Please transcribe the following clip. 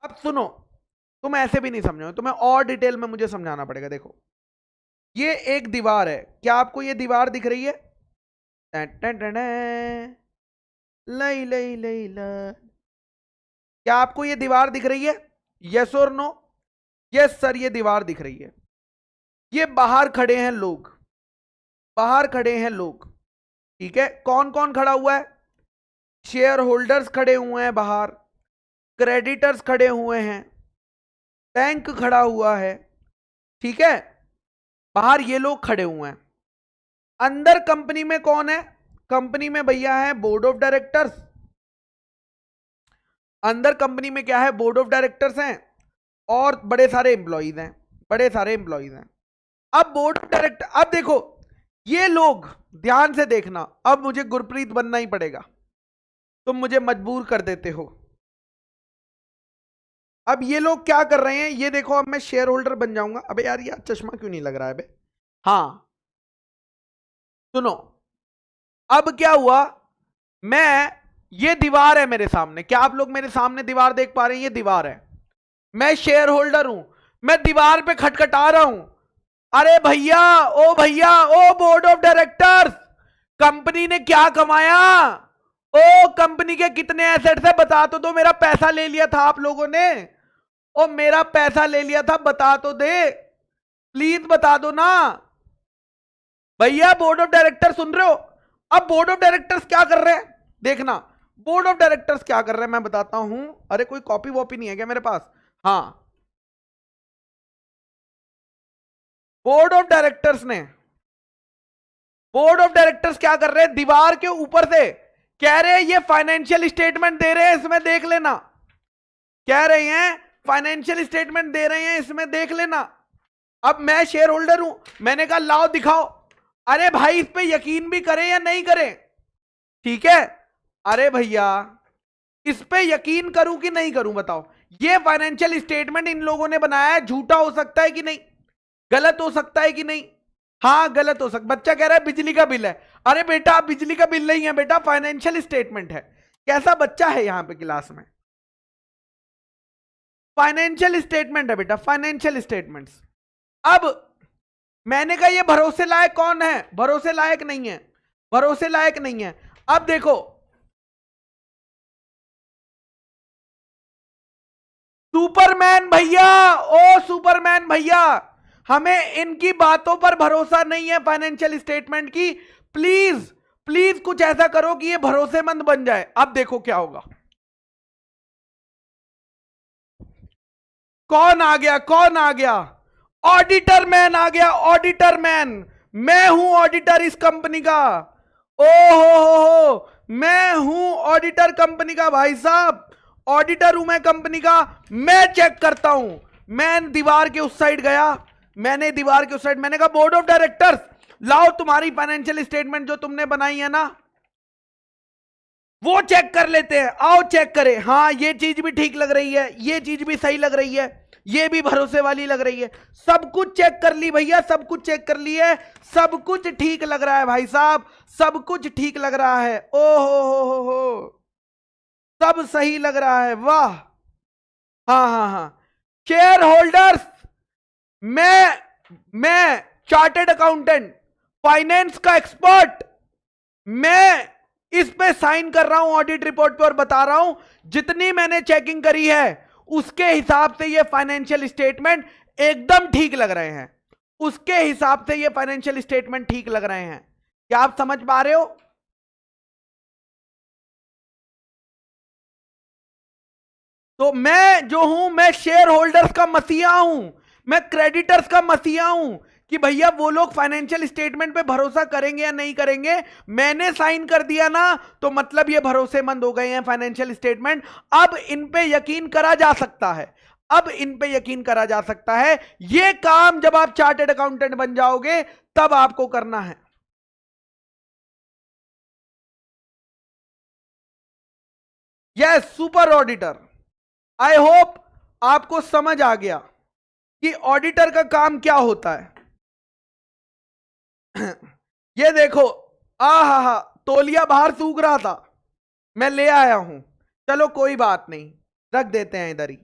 अब सुनो, तुम ऐसे भी नहीं समझो, तुम्हें और डिटेल में मुझे समझाना पड़ेगा। देखो, ये एक दीवार है, क्या आपको ये दीवार दिख रही है? लई लई लई ला। क्या आपको ये दीवार दिख रही है? यस और नो? यस सर, ये दीवार दिख रही है। ये बाहर खड़े हैं लोग, बाहर खड़े हैं लोग, ठीक है। कौन कौन खड़ा हुआ है? शेयर होल्डर्स खड़े हुए हैं बाहर, क्रेडिटर्स खड़े हुए हैं, बैंक खड़ा हुआ है, ठीक है। बाहर ये लोग खड़े हुए हैं। अंदर कंपनी में कौन है? कंपनी में भैया है बोर्ड ऑफ डायरेक्टर्स। अंदर कंपनी में क्या है? बोर्ड ऑफ डायरेक्टर्स हैं और बड़े सारे एम्प्लॉइज हैं, बड़े सारे एम्प्लॉइज हैं। अब बोर्ड ऑफ डायरेक्टर, अब देखो ये लोग, ध्यान से देखना, अब मुझे गुरप्रीत बनना ही पड़ेगा, तुम मुझे मजबूर कर देते हो। अब ये लोग क्या कर रहे हैं, ये देखो, अब मैं शेयर होल्डर बन जाऊंगा। अबे यार, ये चश्मा क्यों नहीं लग रहा है बे? हाँ सुनो, अब क्या हुआ, मैं, ये दीवार है मेरे सामने, क्या आप लोग मेरे सामने दीवार देख पा रहे हैं? ये दीवार है, मैं शेयर होल्डर हूं, मैं दीवार पे खटखटा रहा हूं, अरे भैया, ओ भैया, ओ बोर्ड ऑफ डायरेक्टर्स, कंपनी ने क्या कमाया? ओ कंपनी के कितने एसेट्स है बता तो दो, मेरा पैसा ले लिया था आप लोगों ने, ओ मेरा पैसा ले लिया था, बता तो दे, प्लीज बता दो ना भैया। बोर्ड ऑफ डायरेक्टर सुन रहे हो? अब बोर्ड ऑफ डायरेक्टर्स क्या कर रहे हैं, देखना, बोर्ड ऑफ डायरेक्टर्स क्या कर रहे हैं मैं बताता हूं। अरे कोई कॉपी वॉपी नहीं है क्या मेरे पास? हाँ, बोर्ड ऑफ डायरेक्टर्स ने, बोर्ड ऑफ डायरेक्टर्स क्या कर रहे हैं, दीवार के ऊपर से कह रहे हैं ये फाइनेंशियल स्टेटमेंट दे रहे हैं, इसमें देख लेना, कह रहे हैं फाइनेंशियल स्टेटमेंट दे रहे हैं, इसमें देख लेना। अब मैं शेयर होल्डर हूं, मैंने कहा लाओ दिखाओ, अरे भाई इस पे यकीन भी करें या नहीं करें, ठीक है। अरे भैया, इस पे यकीन करूं कि नहीं करूं बताओ? ये फाइनेंशियल स्टेटमेंट इन लोगों ने बनाया है, झूठा हो सकता है कि नहीं, गलत हो सकता है कि नहीं? हाँ गलत हो सकता। बच्चा कह रहा है बिजली का बिल है, अरे बेटा बिजली का बिल नहीं है बेटा, फाइनेंशियल स्टेटमेंट है। कैसा बच्चा है यहां पे क्लास में? फाइनेंशियल स्टेटमेंट है बेटा, फाइनेंशियल स्टेटमेंट्स। अब मैंने कहा ये भरोसे लायक कौन है? भरोसे लायक नहीं है, भरोसे लायक नहीं है। अब देखो, सुपरमैन भैया, ओ सुपरमैन भैया, हमें इनकी बातों पर भरोसा नहीं है फाइनेंशियल स्टेटमेंट की, प्लीज प्लीज कुछ ऐसा करो कि ये भरोसेमंद बन जाए। अब देखो क्या होगा, कौन आ गया, कौन आ गया? ऑडिटर मैन आ गया, ऑडिटर मैन। मैं हूं ऑडिटर इस कंपनी का, ओ हो, मैं हूं ऑडिटर कंपनी का भाई साहब, ऑडिटर हूं मैं कंपनी का। मैं चेक करता हूं। मैं दीवार के उस साइड गया, मैंने दीवार के उस साइड, मैंने कहा बोर्ड ऑफ डायरेक्टर्स लाओ तुम्हारी फाइनेंशियल स्टेटमेंट जो तुमने बनाई है ना, वो चेक कर लेते हैं, आओ चेक करें। हाँ ये चीज भी ठीक लग रही है, ये चीज भी सही लग रही है, ये भी भरोसे वाली लग रही है। सब कुछ चेक कर ली भैया, सब कुछ चेक कर ली है, सब कुछ ठीक लग रहा है भाई साहब, सब कुछ ठीक लग रहा है। ओ हो, सब सही लग रहा है, वाह। हाँ हाँ हाँ, शेयर होल्डर्स, मैं चार्टेड अकाउंटेंट, फाइनेंस का एक्सपर्ट, मैं इस पे साइन कर रहा हूं ऑडिट रिपोर्ट पे और बता रहा हूं जितनी मैंने चेकिंग करी है उसके हिसाब से ये फाइनेंशियल स्टेटमेंट एकदम ठीक लग रहे हैं, उसके हिसाब से ये फाइनेंशियल स्टेटमेंट ठीक लग रहे हैं। क्या आप समझ पा रहे हो? तो मैं जो हूं, मैं शेयर होल्डर्स का मसीहा हूं, मैं क्रेडिटर्स का मसीहा हूं कि भैया वो लोग फाइनेंशियल स्टेटमेंट पे भरोसा करेंगे या नहीं करेंगे। मैंने साइन कर दिया ना, तो मतलब ये भरोसेमंद हो गए हैं फाइनेंशियल स्टेटमेंट। अब इन पे यकीन करा जा सकता है, अब इन पे यकीन करा जा सकता है। ये काम जब आप चार्टेड अकाउंटेंट बन जाओगे तब आपको करना है। Yes, super auditor. I hope आपको समझ आ गया कि ऑडिटर का काम क्या होता है। ये देखो, आ हा, तौलिया बाहर सूख रहा था, मैं ले आया हूं, चलो कोई बात नहीं, रख देते हैं इधर ही।